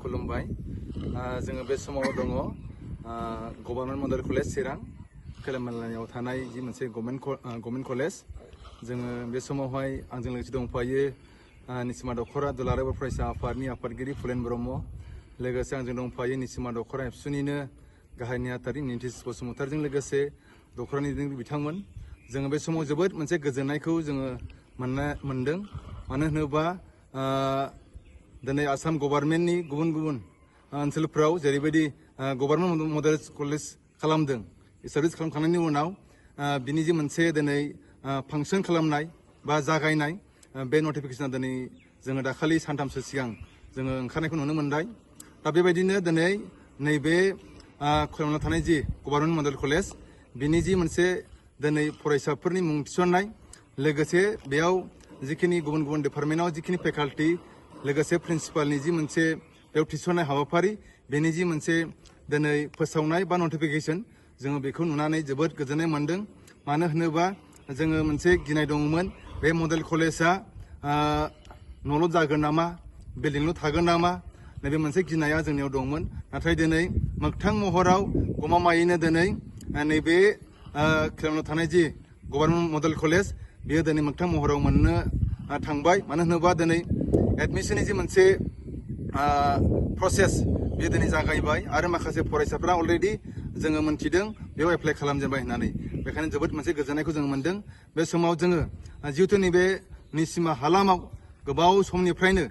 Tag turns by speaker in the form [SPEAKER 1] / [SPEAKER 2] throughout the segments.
[SPEAKER 1] खुलुमबाय जोङो बे समाव दङ गभर्नमेन्ट मडेल कलेज चिरां खोलामालायाव थानाय जि मोनसे गभर्नमेन्ट कलेज जोङो बे समावहाय आंजों लोगोसे दंफायो निसिमा दखरा दुलाराय बर' फरायसा आफादनि आफादगिरि फुलेन ब्रह्म लोगोसे आंजों दंफायो निसिमा दखरा एबसुनिनो गाहाय नेहाथारि नितिश बसुमतारिजों लोगोसे दखरानि दैदेनगिरि बिथांमोन जोङो बे समाव जोबोद मोनसे गोजोननायखौ जोङो मोनदों मानो होनोबा दिनै आसाम गभर्नमेन्टनि गुबुन गुबुन ओनसोलफ्राव जेरैबायदि गभर्नमेन्ट मडेल कलेज खालामदों सार्भिस खालामखांनायनि उनाव बिनि जि मोनसे दिनै फांसन खालामनाय बा जागायनाय बे नटिफिकेसना दिनै जोङो दाखालि सानथामसो सिगां जोङो ओंखारनायखौ नुनो मोनबाय दा बेबायदिनो दिनै नैबे खोलामालायाव थानाय जि गभर्नमेन्ट मडेल कलेज बिनि जि मोनसे दिनै फरायसाफोरनि मुं थिसननाय लोगोसे बेयाव जिखिनि गुबुन गुबुन डिपार्टमेन्टआव जिखिनि फेकाल्टि लोगोसे प्रिन्सिपालनि जि मोनसे बेयाव थिसननाय हाबाफारि बेनि जि मोनसे दिनै फोसावनाय बा नटिफिकेसन जोङो बेखौ नुनानै जोबोद गोजोननाय मोनदों मानो होनोबा जोङो मोनसे गिनाय दङमोन बे मडेल कलेजआ न'ल' जागोन नामा बिल्डिंल' थागोन नामा नैबे मोनसे गिनाया जोंनियाव दंमोन नाथाय दिनै मोगथां महराव गमामायैनो दिनै नैबे खोलामालायाव थानाय जि गभर्नमेन्ट मडेल कलेज बेयो दिनै मोगथां महराव मोननो थांबाय मानो होनोबा दिनै एडमिसननि जि मोनसे प्रसेस बेयो दिनै जागायबाय आरो माखासे फरायसाफ्रा अलरेडि जोङो मोन्थिदों बेयाव एप्लाइ खालामजेनबाय होननानै बेखायनो जोबोद मोनसे गोजोननायखौ जों मोनदों बे समाव जोङो जिहेतु नैबे निसिमा हालामाव गोबाव समनिफ्रायनो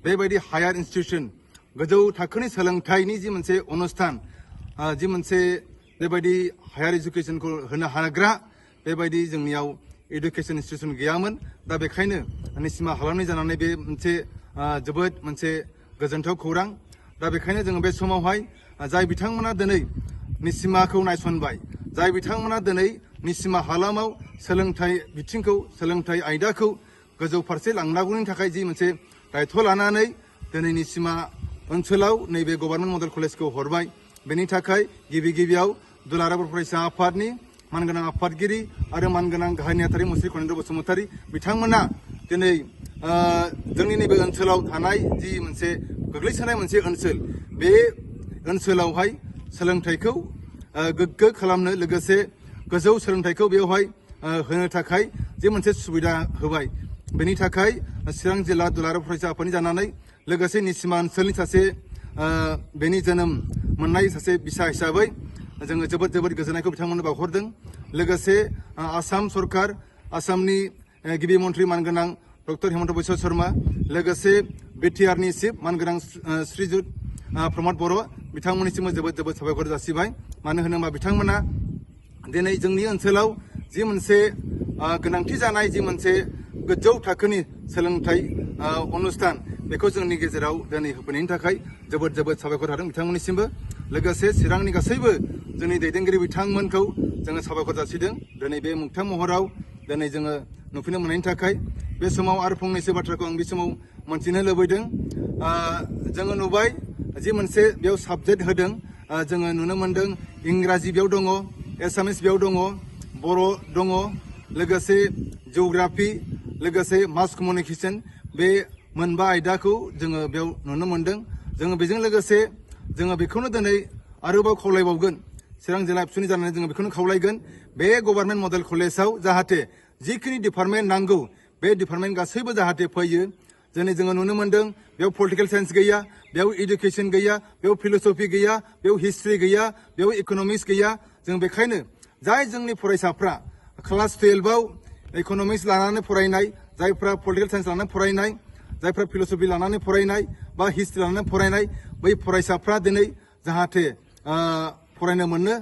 [SPEAKER 1] बेबायदि हायार इनस्टिटिउसन गोजौ थाखोनि सोलोंथाइनि जि मोनसे अनुस्थान जि मोनसे बेबायदि हायार इडुकेसनखौ होनो हाग्रा बेबायदि जोंनियाव इडुकेसन इनस्टिटिउसन गैयामोन दा बेखायनो निसिमा हालामनि जानानै बे मोनसे जोबोद मोनसे गोजोनथाव खौरां दा बेखायनो जोङो बे समावहाय जाय बिथांमोना दिनै निसिमाखौ नायसनबाय जाय बिथांमोना दिनै निसिमा हालामाव सोलोंथाइ बिथिंखौ सोलोंथाइ आयदाखौ गोजौ फारसे लांनांगौनि थाखाय जि मोनसे दायथ' लानानै दिनै निसिमा ओनसोलाव नैबे गभर्नमेन्ट मडेल कलेजखौ हरबाय बेनि थाखाय गिबियाव दुलाराय बर' फरायसा आफादनि मानगोनां आफादगिरि आरो मानगोनां गाहाय नेहाथारि मुस्रि कनिन्द्र बसुमतारि बिथांमोना दिनै जोंनि नैबे ओनसोलाव थानाय जि मोनसे गोग्लैसोनाय मोनसे ओनसोल बे ओनसोलावहाय सोलोंथाइखौ गोग्गो खालामनो लोगोसे गोजौ सोलोंथाइखौ बेवहाय होनो थाखाय जे मोनसे सुबिदा होबाय बेनि थाखाय चिरां जिल्ला दुलाराय फरायसा आफादनि जानानै लोगोसे निसिमा ओनसोलनि सासे बेनि जोनोम मोननाय सासे बिसा हिसाबै जोङो जोबोद गोजोननायखौ बिथांमोननो बावहरदों लोगोसे आसाम सरकार आसामनि गिबि मन्थ्रि मानगोनां डक्टर हेमन्त बिश्व शर्मा लोगोसे बिटिआरनि चिफ मानगोनां श्रीजुत प्रमद बर' बिथांमोननिसिमबो जोबोद साबायखर जासिबाय मानो होनोबा बिथांमोना दिनै जोंनि ओनसोलाव जि मोनसे गोनांथि जानाय जि मोनसे गोजौ थाखोनि सोलोंथाइ अनुस्थान बेखौ जोंनि गेजेराव दिनै होफैनायनि थाखाय जोबोद साबायखर थादों बिथांमोननिसिमबो लोगोसे चिरांनि गासैबो जोंनि दैदेनगिरि बिथांमोनखौ जोङो साबायखर जासिदों दिनै बे मोगथां महराव दिनै जोङो नुफैनो मोननायनि थाखाय बे समाव आरो फंनैसो बाथ्राखौ आं बे समाव मोनथिनो लुबैदों जोङो नुबाय जि मोनसे बेयाव साबजेक्ट होदों जोङो नुनो मोनदों इंराजि बेयाव दङ एसामिस बेयाव दङ बर' दङ लोगोसे जिअ'ग्राफि लोगोसे मास कमिउनिकेसन बे मोनबा आयदाखौ जोङो बेयाव नुनो मोनदों जोङो बेजों लोगोसे जोङो बेखौनो दिनै आरोबाव खावलायबावगोन चिरां जिल्ला एबसुनि जानानै जोङो बेखौनो खावलायगोन बे गभर्नमेन्ट मडेल कलेजाव जाहाथे जिखिनि डिपार्टमेन्ट नांगौ बे डिपार्टमेन्ट गासैबो जाहाथे फैयो दिनै जोङो नुनो मोनदों बेयाव पलिटिकेल साइन्स गैया बेयाव इडुकेसन गैया बेयाव फिल'सफि गैया बेयाव हिस्ट्रि गैया बेयाव इक'नमिक्स गैया जों बेखायनो जाय जोंनि फरायसाफ्रा क्लास 12आव इक'नमिक्स लानानै फरायनाय जायफ्रा पलिटिकेल साइन्स लानानै फरायनाय जायफ्रा फिल'सफि लानानै फरायनाय बा हिस्ट्रि लानानै फरायनाय बै फरायसाफ्रा दिनै जाहाथे फरायनो मोनो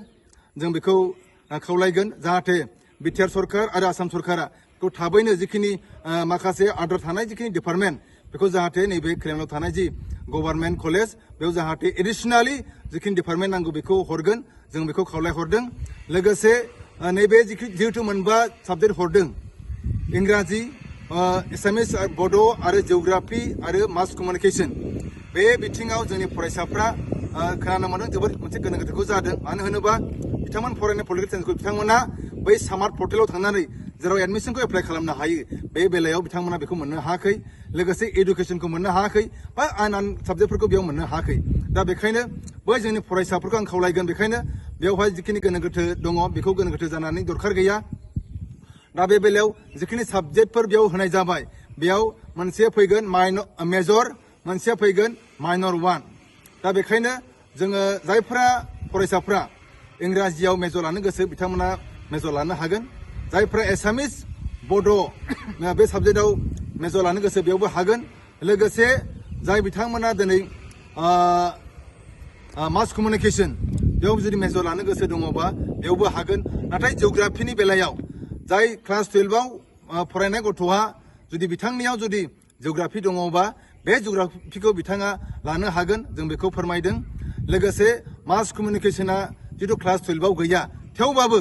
[SPEAKER 1] जों बेखौ खावलायगोन जाहाथे बिटिआर सरकार आरो आसाम सरकारा बेखौ थाबैनो जिखिनि माखासे आद्रा थानाय जिखिनि डिपार्टमेन्ट बेखौ जाहाथे नैबे खोलामालायाव थानाय जि गभर्नमेन्ट कलेज बेयाव जाहाथे एडिसनेलि जिखिनि डिपार्टमेन्ट नांगौ बेखौ हरगोन जों बेखौ खावलायहरदों लोगोसे नैबे जिहेतु मोनबा साबजेक्ट हरदों इंराजि एसामिस बड' आरो जिअ'ग्राफि आरो मास कमिउनिकेसन बे बिथिङाव जोंनि फरायसाफ्रा खोनानो मोनदों जोबोद मोनसे गोनो गोथोखौ जादों मानो होनोबा बिथांमोन फरायनाय पलिटिकेल साइन्सखौ बिथांमोना बै स्मार्ट पर्टेलाव थांनानै जेराव एडमिसनखौ एप्लाइ खालामनो हायो बे बेलायाव बिथांमोना बेखौ मोननो हायाखै लोगोसे एडुकेसनखौ मोननो हायाखै बा आन साबजेक्टफोरखौ बेयाव मोननो हायाखै दा बेखायनो बै जोंनि फरायसाफोरखौ आं खावलायगोन बेखायनो बेवहाय जिखिनि गोनो गोथो दङ बेखौ गोनो गोथो जानानै दरखार गैया दा बे बेलायाव जिखिनि साबजेक्टफोर बेयाव होनाय जाबाय बेयाव मोनसे फैगोन मेजर मोनसेया फैगोन माइनर 1 दा बेखायनो जोङो जायफोरा फरायसाफ्रा इंराजियाव मेजर लानो गोसो बिथांमोना मेजर लानो हागोन जायफ्रा एसामिस बड' बे साबजेक्टआव मेजर लानो गोसो बेयावबो हागोन लोगोसे जाय बिथांमोना दिनै मास कमिउनिकेसन बेयाव जुदि मेजर लानो गोसो दङबा बेयावबो हागोन नाथाय जिअ'ग्राफिनि बेलायाव जाय क्लास 12आव फरायनाय गथ'आ जुदि बिथांनियाव जुदि जिअ'ग्राफि दङबा बे जिअ'ग्राफिखौ बिथाङा लानो हागोन जों बेखौ फोरमायदों लोगोसे मास कमिउनिकेसना जितु क्लास 12आव गैया थेवबाबो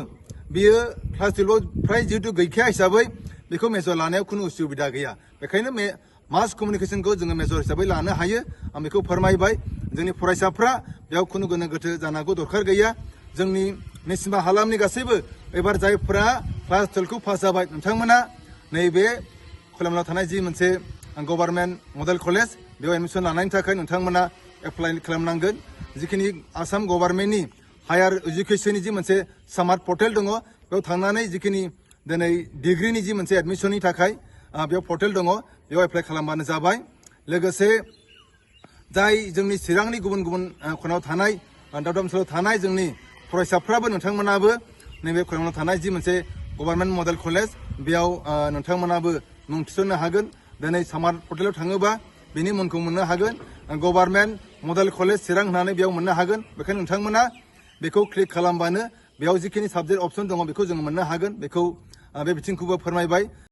[SPEAKER 1] बियो क्लास 12आव फ्राय जिहेतु गैखाया हिसाबै बेखौ मेजर लानायाव खुनु उसुबिदा गैया बेखायनो मास कमिउनिकेसनखौ जोङो मेजर हिसाबै लानो हायो आं बेखौ फोरमायबाय जोंनि फरायसाफ्रा बेयाव खुनु गोनो गोथो जानांगौ दरखार गैया जोंनि निसिमा हालामनि गासैबो एबार जायफ्रा क्लास 12खौ पास जाबाय नोंथांमोना नैबे खोलामनायाव थानाय जि मोनसे गभार्नमेन्ट मडेल कलेज बेयाव एडमिसन लानायनि थाखाय नोंथांमोना एप्लाइ खालामनांगोन जिखिनि आसाम गभार्नमेन्टनि हायार इडुकेसननि जि मोनसे स्मार्ट पर्टेल दङ बेयाव थांनानै जिखिनि दिनै डिग्रिनि जि मोनसे एडमिसननि थाखाय बेयाव पर्टेल दङ बेयाव एप्लाइ खालामबानो जाबाय लोगोसे जाय जोंनि चिरांनि गुबुन गुबुन खनायाव थानाय दाब दाब ओनसोलाव थानाय जोंनि फरायसाफ्राबो नोंथांमोनाबो नैबे खोलामनायाव थानाय जि मोनसे गभार्नमेन्ट मडेल कलेज बेयाव नोंथांमोनाबो मुं थिसननो हागोन दिनै स्मार्ट पर्टेलाव थाङोबा बिनि मुंखौ मोननो हागोन गभार्नमेन्ट मडेल कलेज चिरां होननानै बेयाव मोननो हागोन बेखायनो नोंथांमोना बेखौ क्लिक खालामबानो बेयाव जिखिनि साबजेक्ट अपसन दङ बेखौ जोङो मोननो हागोन बेखौ बे बिथिंखौबो फोरमायबाय